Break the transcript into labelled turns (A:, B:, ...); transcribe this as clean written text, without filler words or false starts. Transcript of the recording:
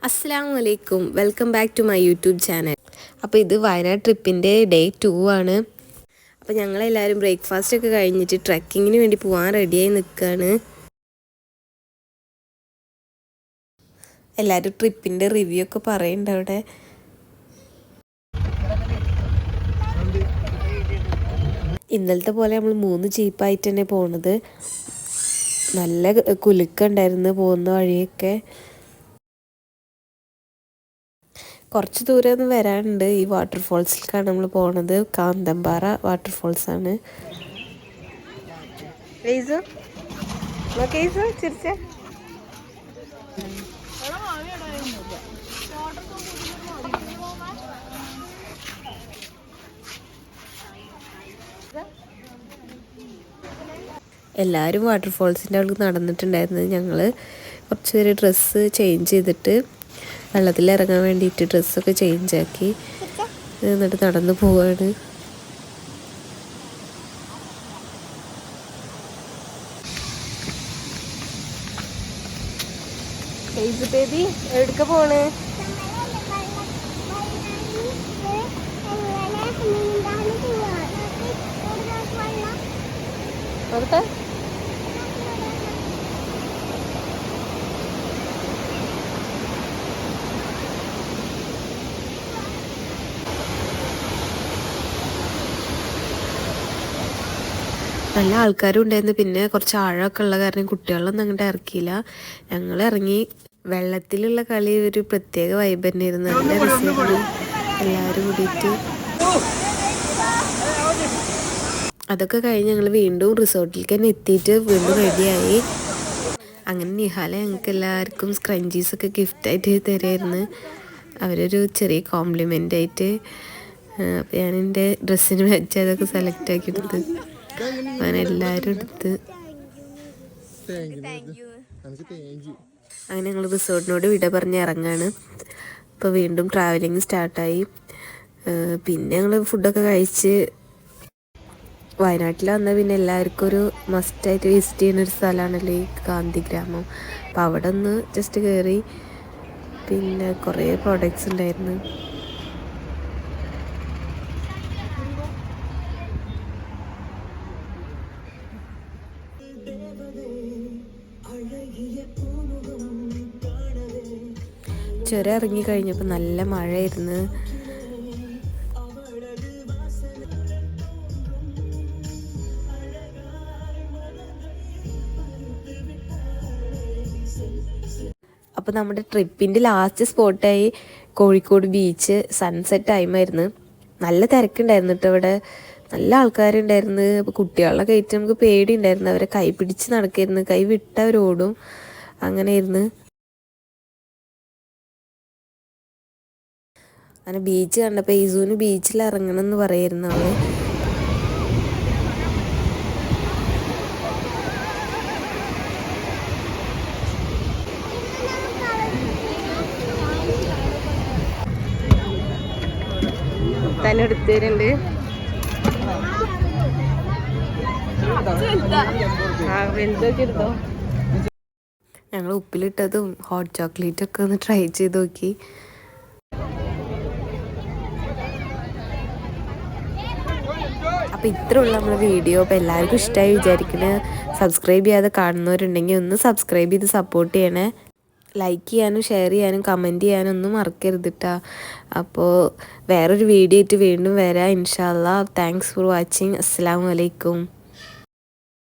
A: അസ്സലാമു അലൈക്കും, welcome back to my YouTube channel. അപ്പോൾ ഇത് വയനാട് ട്രിപ്പിൻ്റെ ഡേ 2 ആണ്. അപ്പോൾ ഞങ്ങളെല്ലാവരും ബ്രേക്ക്ഫാസ്റ്റ് ഒക്കെ കഴിഞ്ഞിട്ട് ട്രക്കിങ്ങിന് വേണ്ടി പോകാൻ റെഡിയായി നിൽക്കുകയാണ്. എല്ലാവരും ട്രിപ്പിൻ്റെ റിവ്യൂ ഒക്കെ പറയുന്നുണ്ട് അവിടെ. ഇന്നലത്തെ പോലെ നമ്മൾ 3 ജീപ്പായിട്ട് തന്നെ പോകുന്നത്. നല്ല കുലുക്കുണ്ടായിരുന്നു പോകുന്ന വഴിയൊക്കെ. കുറച്ച് ദൂരം ഒന്ന് വരാനുണ്ട്. ഈ വാട്ടർഫോൾസിലേക്കാണ് നമ്മൾ പോകുന്നത്. കാന്തമ്പാറ വാട്ടർഫോൾസാണ്. എല്ലാവരും വാട്ടർഫോൾസിൻ്റെ അവിടെ നടന്നിട്ടുണ്ടായിരുന്നത്. ഞങ്ങൾ കുറച്ച് പേര് ഡ്രസ്സ് ചേഞ്ച് ചെയ്തിട്ട് വെള്ളത്തിലിറങ്ങാൻ വേണ്ടിയിട്ട് ഡ്രസ്സൊക്കെ ചേഞ്ചാക്കി എന്നിട്ട് നടന്നു പോവാണ്. ബേബി എവിടേക്ക് പോണ്? അവിടുത്തെ നല്ല ആൾക്കാരും ഉണ്ടായിരുന്നു. പിന്നെ കുറച്ച് ആഴമൊക്കെ ഉള്ള കാരണം കുട്ടികളൊന്നും അങ്ങോട്ട് ഇറക്കിയില്ല. ഞങ്ങൾ ഇറങ്ങി. വെള്ളത്തിലുള്ള കളി ഒരു പ്രത്യേക വൈബ് തന്നെയായിരുന്നു. നല്ല രസമായിരുന്നു എല്ലാവരും കൂടിയിട്ട്. അതൊക്കെ കഴിഞ്ഞ് ഞങ്ങൾ വീണ്ടും റിസോർട്ടിലേക്ക് തന്നെ എത്തിയിട്ട് വീണ്ടും റെഡിയായി. അങ്ങനെ നിഹാല ഞങ്ങൾക്ക് എല്ലാവർക്കും സ്ക്രഞ്ചീസൊക്കെ ഗിഫ്റ്റായിട്ട് തരുമായിരുന്നു. അവരൊരു ചെറിയ കോംപ്ലിമെൻ്റ് ആയിട്ട്. അപ്പോൾ ഞാൻ എൻ്റെ ഡ്രസ്സിന് വെച്ച് അതൊക്കെ സെലക്ട് ആക്കി എടുത്ത് അങ്ങനെ എല്ലാവരും എടുത്ത്. അങ്ങനെ ഞങ്ങൾ റിസോർട്ടിനോട് വിട പറഞ്ഞ് ഇറങ്ങാണ്. അപ്പോൾ വീണ്ടും ട്രാവലിങ് സ്റ്റാർട്ടായി. പിന്നെ ഞങ്ങൾ ഫുഡൊക്കെ കഴിച്ച് വയനാട്ടിൽ വന്നാൽ പിന്നെ എല്ലാവർക്കും ഒരു മസ്റ്റായിട്ട് വിസിറ്റ് ചെയ്യുന്ന ഒരു സ്ഥലമാണല്ലോ ഈ ഗാന്ധി ഗ്രാമം. അപ്പോൾ അവിടെ ഒന്ന് ജസ്റ്റ് കയറി. പിന്നെ കുറേ പ്രോഡക്റ്റ്സ് ഉണ്ടായിരുന്നു. ചുരം ഇറങ്ങി കഴിഞ്ഞപ്പോൾ നല്ല മഴയായിരുന്നു. അപ്പോൾ നമ്മുടെ ട്രിപ്പിൻ്റെ ലാസ്റ്റ് സ്പോട്ടായി കോഴിക്കോട് ബീച്ച്. സൺസെറ്റ് ടൈമായിരുന്നു. നല്ല തിരക്കുണ്ടായിരുന്നു കേട്ടോ ഇവിടെ. നല്ല ആൾക്കാരുണ്ടായിരുന്നു. അപ്പോൾ കുട്ടികളെ കയറ്റി നമുക്ക് പേടിയുണ്ടായിരുന്നു. അവരെ കൈ പിടിച്ച് നടക്കായിരുന്നു. കൈ വിട്ടവരോടും അങ്ങനെയായിരുന്നു. അങ്ങനെ ബീച്ച് കണ്ടപ്പോൾ ഈസൂന് ബീച്ചിൽ ഇറങ്ങണം എന്ന് പറയായിരുന്നു അവള്. തന്നെ എടുത്തരുണ്ട്. ഞങ്ങൾ ഉപ്പിലിട്ടതും ഹോട്ട് ചോക്ലേറ്റൊക്കെ ഒന്ന് ട്രൈ ചെയ്ത് നോക്കി. അപ്പോൾ ഇത്രയുള്ള നമ്മുടെ വീഡിയോ. അപ്പോൾ എല്ലാവർക്കും ഇഷ്ടമായി വിചാരിക്കുന്നത്. സബ്സ്ക്രൈബ് ചെയ്യാതെ കാണുന്നവരുണ്ടെങ്കിൽ ഒന്ന് സബ്സ്ക്രൈബ് ചെയ്ത് സപ്പോർട്ട് ചെയ്യണേ. ലൈക്ക് ചെയ്യാനും ഷെയർ ചെയ്യാനും കമൻറ്റ് ചെയ്യാനും ഒന്നും മറക്കരുത് കേട്ടോ. അപ്പോൾ വേറൊരു വീഡിയോ ആയിട്ട് വീണ്ടും വരാം ഇൻഷാ അല്ലാ. Thanks for watching. അസ്സലാമു അലൈക്കും.